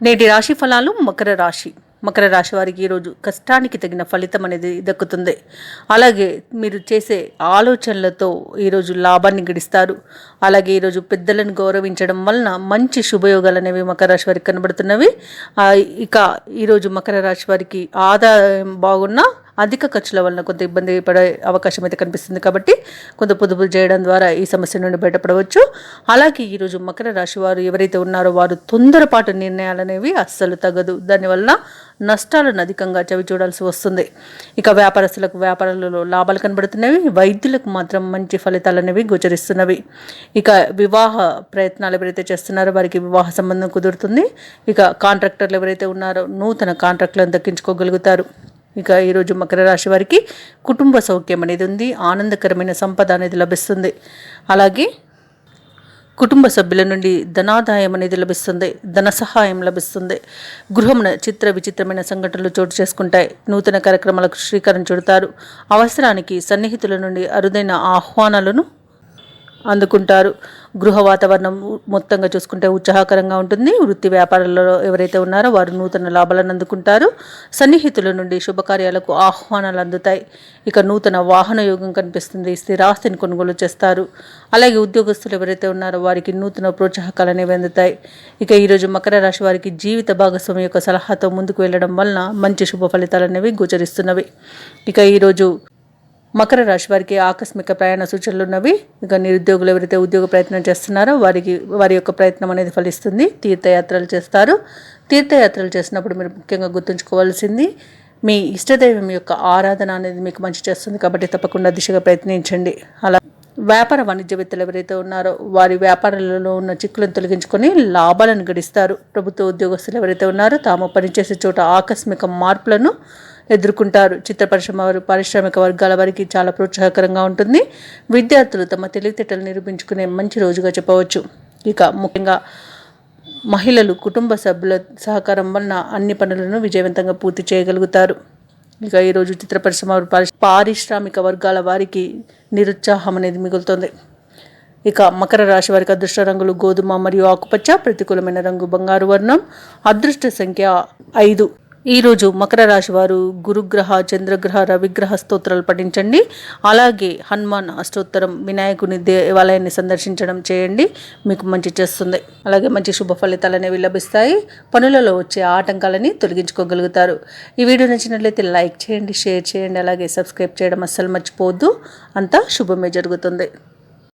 నేటి రాశి ఫలాలు మకర రాశి వారికి ఈరోజు కష్టానికి తగిన ఫలితం అనేది దక్కుతుంది. అలాగే మీరు చేసే ఆలోచనలతో ఈరోజు లాభాన్ని గడిస్తారు. అలాగే ఈరోజు పెద్దలను గౌరవించడం వలన మంచి శుభయోగాలు అనేవి మకర రాశి వారికి కనబడుతున్నవి. ఇక ఈరోజు మకర రాశి వారికి ఆదాయం బాగున్నా అధిక ఖర్చుల వలన కొంత ఇబ్బంది పడే అవకాశం అయితే కనిపిస్తుంది. కాబట్టి కొంత పొదుపులు చేయడం ద్వారా ఈ సమస్య నుండి బయటపడవచ్చు. అలాగే ఈరోజు మకర రాశి వారు ఎవరైతే ఉన్నారో వారు తొందరపాటు నిర్ణయాలు అనేవి అస్సలు తగదు. దానివల్ల నష్టాలను అధికంగా చవి చూడాల్సి వస్తుంది. ఇక వ్యాపారస్తులకు వ్యాపారాలలో లాభాలు కనబడుతున్నవి. వైద్యులకు మాత్రం మంచి ఫలితాలు అనేవి గోచరిస్తున్నవి. ఇక వివాహ ప్రయత్నాలు ఎవరైతే చేస్తున్నారో వారికి వివాహ సంబంధం కుదురుతుంది. ఇక కాంట్రాక్టర్లు ఎవరైతే ఉన్నారో నూతన కాంట్రాక్టులను దక్కించుకోగలుగుతారు. ఇక ఈరోజు మకర రాశి వారికి కుటుంబ సౌఖ్యం అనేది ఉంది. ఆనందకరమైన సంపద అనేది లభిస్తుంది. అలాగే కుటుంబ సభ్యుల నుండి ధనాదాయం అనేది లభిస్తుంది. ధన సహాయం లభిస్తుంది. గృహమున విచిత్రమైన సంఘటనలు చోటు చేసుకుంటాయి. నూతన కార్యక్రమాలకు శ్రీకారం చుడతారు. అవసరానికి సన్నిహితుల నుండి అరుదైన ఆహ్వానాలను అందుకుంటారు. గృహ వాతావరణం మొత్తంగా చూసుకుంటే ఉత్సాహకరంగా ఉంటుంది. వృత్తి వ్యాపారాలలో ఎవరైతే ఉన్నారో వారు నూతన లాభాలను అందుకుంటారు. సన్నిహితుల నుండి శుభకార్యాలకు ఆహ్వానాలు అందుతాయి. ఇక నూతన వాహన యోగం కనిపిస్తుంది. స్థిరాస్తిని కొనుగోలు చేస్తారు. అలాగే ఉద్యోగస్తులు ఎవరైతే ఉన్నారో వారికి నూతన ప్రోత్సాహకాలు అనేవి అందుతాయి. ఇక ఈరోజు మకర రాశి వారికి జీవిత భాగస్వామి యొక్క సలహాతో ముందుకు వెళ్ళడం వలన మంచి శుభ ఫలితాలు అనేవి గోచరిస్తున్నవి. ఇక ఈరోజు మకర రాశి వారికి ఆకస్మిక ప్రయాణ సూచనలు ఉన్నవి. ఇక నిరుద్యోగులు ఎవరైతే ఉద్యోగ ప్రయత్నం చేస్తున్నారో వారి యొక్క ప్రయత్నం అనేది ఫలిస్తుంది. తీర్థయాత్రలు చేస్తారు. తీర్థయాత్రలు చేసినప్పుడు మీరు ముఖ్యంగా గుర్తుంచుకోవాల్సింది మీ ఇష్టదైవం యొక్క ఆరాధన అనేది మీకు మంచి చేస్తుంది. కాబట్టి తప్పకుండా దిశగా ప్రయత్నించండి. అలా వ్యాపార వాణిజ్యవేత్తలు ఎవరైతే ఉన్నారో వారి వ్యాపారాలలో ఉన్న చిక్కులను తొలగించుకొని లాభాలను గడిస్తారు. ప్రభుత్వ ఉద్యోగస్తులు ఎవరైతే ఉన్నారో తాము పనిచేసే చోట ఆకస్మిక మార్పులను ఎదుర్కొంటారు. చిత్ర పరిశ్రమ పారిశ్రామిక వర్గాల వారికి చాలా ప్రోత్సాహకరంగా ఉంటుంది. విద్యార్థులు తమ తెలివితేటలు నిరూపించుకునే మంచి రోజుగా చెప్పవచ్చు. ఇక ముఖ్యంగా మహిళలు కుటుంబ సభ్యుల సహకారం వలన అన్ని పనులను విజయవంతంగా పూర్తి చేయగలుగుతారు. ఇక ఈరోజు చిత్ర పరిశ్రమ పారిశ్రామిక వర్గాల వారికి నిరుత్సాహం అనేది మిగులుతుంది. ఇక మకర రాశి వారికి అదృష్ట రంగులు గోధుమ మరియు ఆకుపచ్చ. ప్రతికూలమైన రంగు బంగారు వర్ణం. అదృష్ట సంఖ్య 5. ఈరోజు మకర రాశి వారు గురుగ్రహ, చంద్రగ్రహ, రవిగ్రహ స్తోత్రాలు పఠించండి. అలాగే హనుమాన్ అష్టోత్తరం, వినాయకుని దేవాలయాన్ని సందర్శించడం చేయండి. మీకు మంచి చేస్తుంది. అలాగే మంచి శుభ ఫలితాలు అనేవి లభిస్తాయి. పనులలో వచ్చే ఆటంకాలని తొలగించుకోగలుగుతారు. ఈ వీడియో నచ్చినట్లయితే లైక్ చేయండి, షేర్ చేయండి. అలాగే సబ్స్క్రైబ్ చేయడం అస్సలు మర్చిపోవద్దు. అంతా శుభమే జరుగుతుంది.